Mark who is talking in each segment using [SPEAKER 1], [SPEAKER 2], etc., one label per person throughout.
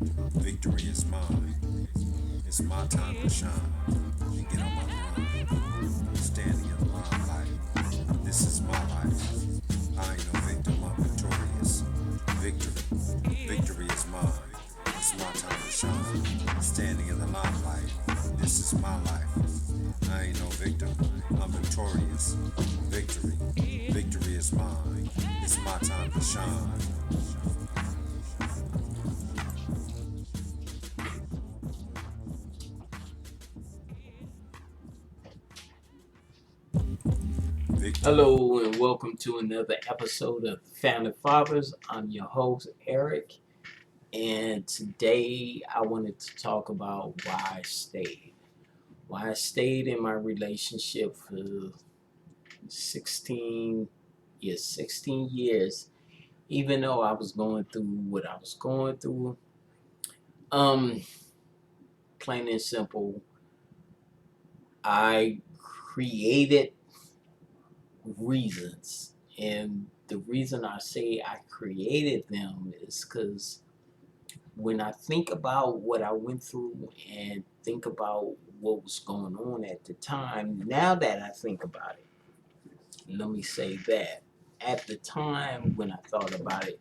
[SPEAKER 1] Victory is mine. It's my time to shine. And get on my grind. Standing in the limelight. This is my life. I ain't no victim, I'm victorious. Victory. Victory is mine. It's my time to shine. Standing in the limelight. This is my life. I ain't no victim, I'm victorious. Victory. Victory is mine. It's my time to shine. Victory.
[SPEAKER 2] Hello and welcome to another episode of Family Fathers. I'm your host, Eric, and today I wanted to talk about why I stayed. Why I stayed in my relationship for 16, 16 years, even though I was going through what I was going through. Um, Plain and simple, I created reasons. And the reason I say I created them is because when I think about what I went through and think about what was going on at the time, now that I think about it, let me say that at the time when I thought about it,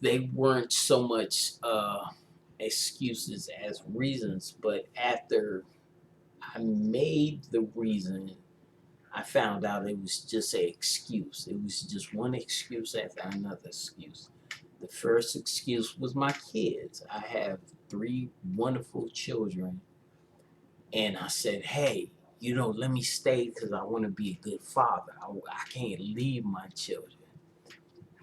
[SPEAKER 2] they weren't so much excuses as reasons, but after I made the reason, I found out it was just an excuse. It was just one excuse after another excuse. The first excuse was my kids. I have three wonderful children, and I said, hey, let me stay because I want to be a good father. I can't leave my children,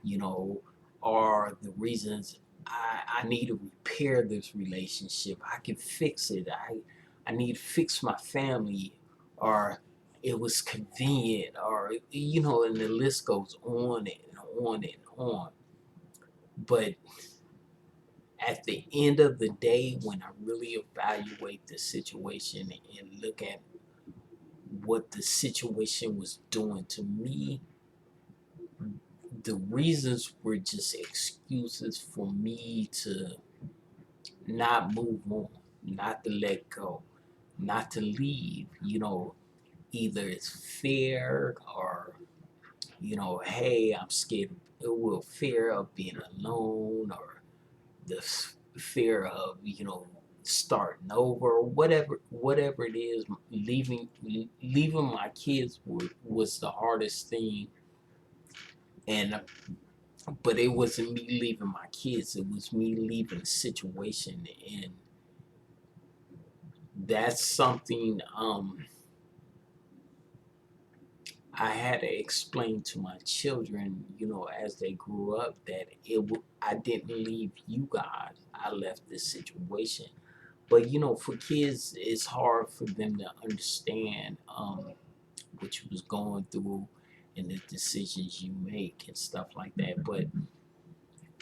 [SPEAKER 2] you know, are the reasons I need to repair this relationship. I can fix it. I need to fix my family, or it was convenient, or, and the list goes on and on and on. But at the end of the day, when I really evaluate the situation and look at what the situation was doing to me, the reasons were just excuses for me to not move on, not to let go, not to leave. Either it's fear or, hey, I'm scared, well, fear of being alone, or the fear of, starting over, whatever it is. Leaving my kids was the hardest thing. And but it wasn't me leaving my kids, it was me leaving the situation. And that's something I had to explain to my children, as they grew up, that I didn't leave you guys, I left this situation. But for kids, it's hard for them to understand what you was going through and the decisions you make and stuff like that. But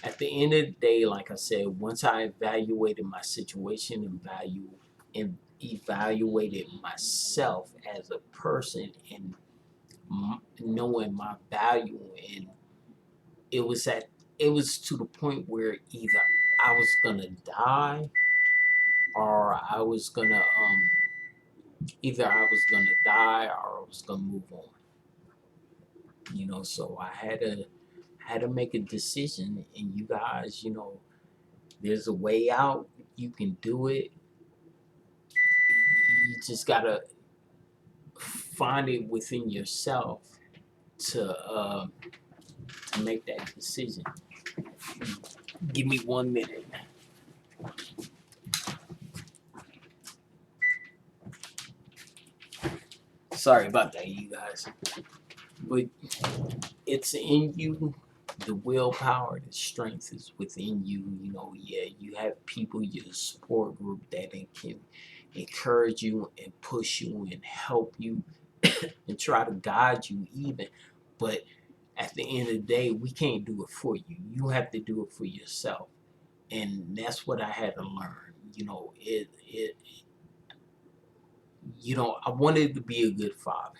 [SPEAKER 2] at the end of the day, like I said, once I evaluated my situation and evaluated myself as a person, and knowing my value, and it was at it was to the point where either I was gonna die, or I was gonna move on. So I had to make a decision. And you guys, there's a way out. You can do it. You just gotta find it within yourself to make that decision. Give me 1 minute. Sorry about that, you guys. But it's in you. The willpower, the strength is within you. Yeah, you have people, your support group, that can encourage you and push you and help you and try to guide you even. But at the end of the day, we can't do it for you. You have to do it for yourself. And that's what I had to learn. I wanted to be a good father.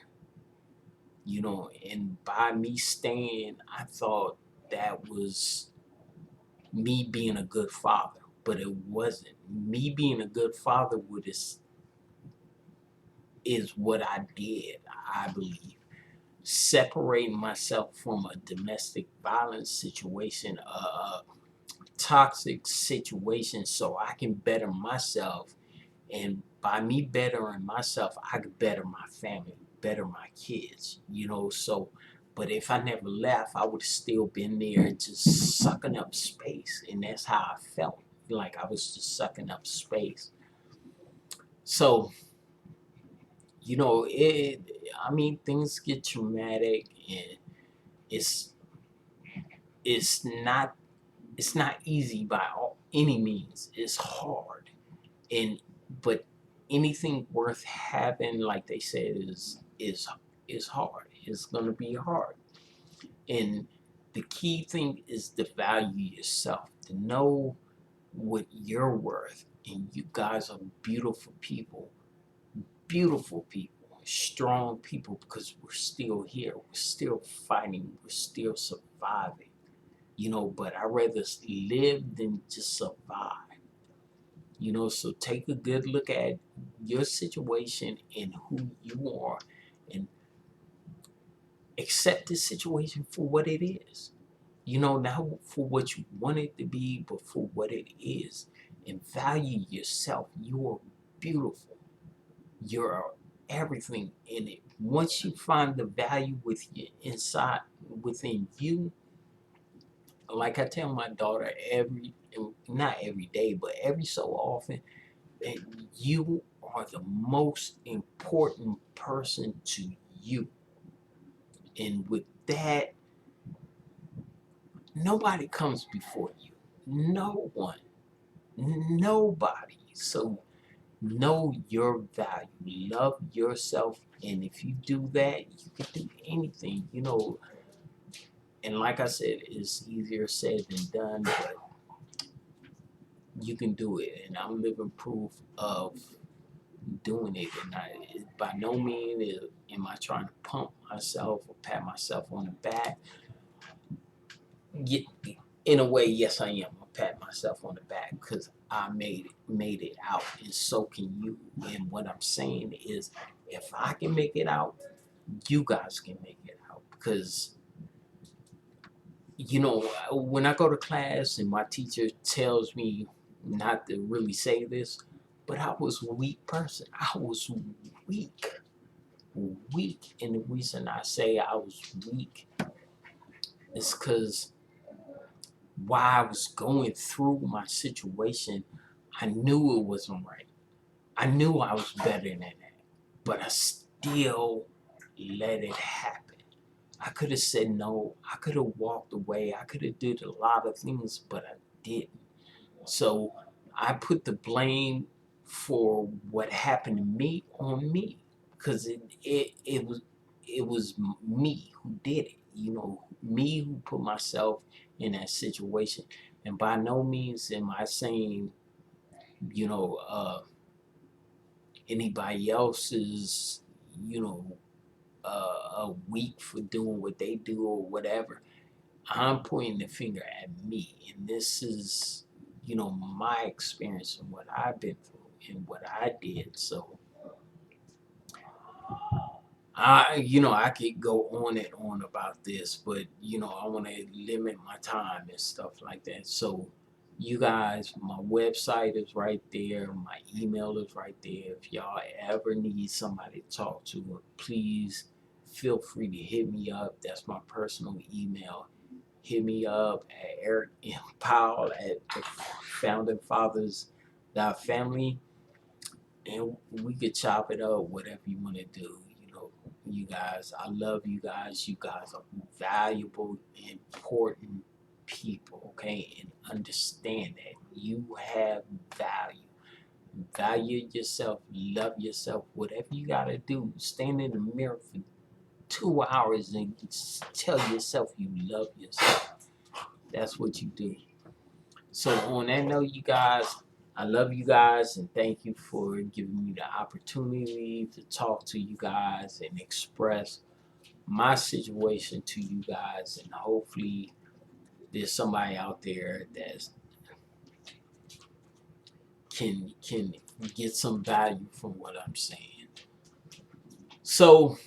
[SPEAKER 2] And by me staying, I thought that was me being a good father, but it wasn't. Me being a good father is what I did, I believe. Separating myself from a domestic violence situation, a toxic situation, so I can better myself. And by me bettering myself, I could better my family, better my kids, So, but if I never left, I would have still been there just sucking up space. And that's how I felt. Like I was just sucking up space. So, I mean, things get traumatic, and it's it's not it's not easy by any means. It's hard, and but anything worth having, like they said, is hard. It's gonna be hard, and the key thing is to value yourself, to know what you're worth. And you guys are beautiful people, strong people, because we're still here, we're still fighting, we're still surviving. But I'd rather live than just survive. So take a good look at your situation and who you are, and accept the situation for what it is. Not for what you want it to be, but for what it is. And value yourself. You are beautiful. You're everything in it. Once you find the value within you, like I tell my daughter not every day, but every so often, that you are the most important person to you. And with that, nobody comes before you. No one. Nobody. So know your value. Love yourself. And if you do that, you can do anything. And like I said, it's easier said than done, but you can do it. And I'm living proof of doing it. And by no means am I trying to pump myself or pat myself on the back. In a way, yes, I am. I pat myself on the back because I made it out, and so can you. And what I'm saying is, if I can make it out, you guys can make it out. Because when I go to class and my teacher tells me not to really say this, but I was a weak person. I was weak, and the reason I say I was weak is because while I was going through my situation, I knew it wasn't right. I knew I was better than that, but I still let it happen. I could have said no. I could have walked away. I could have did a lot of things, but I didn't. So I put the blame for what happened to me on me, because it was me who did it. Me who put myself in that situation. And by no means am I saying, you know, anybody else is, weak for doing what they do or whatever. I'm pointing the finger at me, and this is, my experience and what I've been through and what I did. So I could go on and on about this, but I want to limit my time and stuff like that. So, you guys, my website is right there, my email is right there. If y'all ever need somebody to talk to, please feel free to hit me up. That's my personal email. Hit me up at Eric M. Powell at the Founding Fathers Family, and we could chop it up, whatever you want to do. You guys, I love you guys. You guys are valuable, important people, okay? And understand that you have value. Value yourself, love yourself, whatever you got to do. Stand in the mirror for 2 hours and tell yourself you love yourself. That's what you do. So on that note, you guys, I love you guys, and thank you for giving me the opportunity to talk to you guys and express my situation to you guys, and hopefully there's somebody out there that can get some value from what I'm saying. So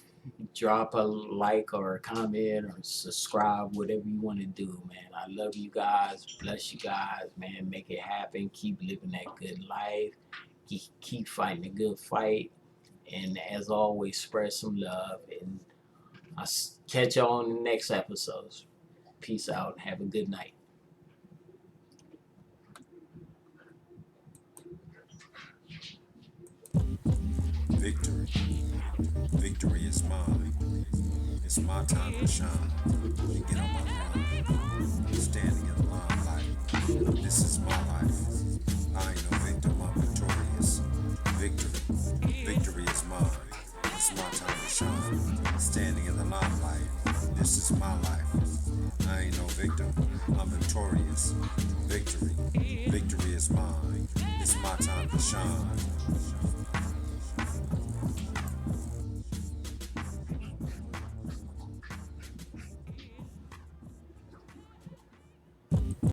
[SPEAKER 2] drop a like or a comment or subscribe, whatever you want to do, man. I love you guys. Bless you guys, man. Make it happen. Keep living that good life. Keep fighting the good fight. And as always, spread some love. And I'll catch y'all on the next episodes. Peace out. Have a good night.
[SPEAKER 1] Victory. Victory is mine. It's my time to shine. Get on my grind. Standing in the limelight. This is my life. I ain't no victim, I'm victorious. Victory. Victory is mine. It's my time to shine. Standing in the limelight. This is my life. I ain't no victim, I'm victorious. Victory. Victory is mine. It's my time to shine.